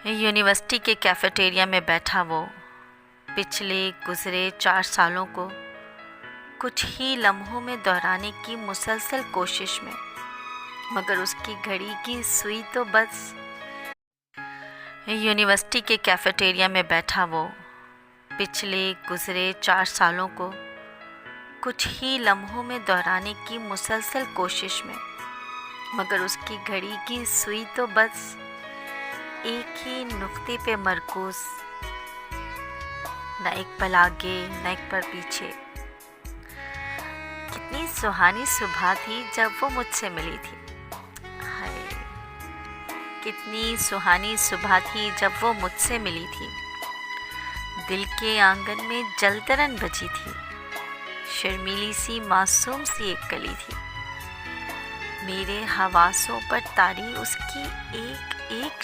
University के cafeteria में बैठा वो पिछले गुज़रे 4 सालों को कुछ ही लम्हों में दोहराने की मुसलसल कोशिश में, मगर उसकी घड़ी की सुई तो बस। यूनिवर्सिटी के कैफेटेरिया में बैठा वो पिछले गुज़रे 4 सालों को कुछ ही लम्हों में दोहराने की मुसलसल कोशिश में, मगर उसकी घड़ी की सुई तो बस एक ही नुक्ते पे मरकूज, न एक पल आगे न एक पल पीछे। कितनी सुहानी सुबह थी जब वो मुझसे मिली थी। हाय, कितनी सुहानी सुबह थी जब वो मुझसे मिली थी। दिल के आंगन में जलतरन बजी थी, शर्मीली सी मासूम सी एक कली थी। मेरे हवासों पर तारी उसकी एक एक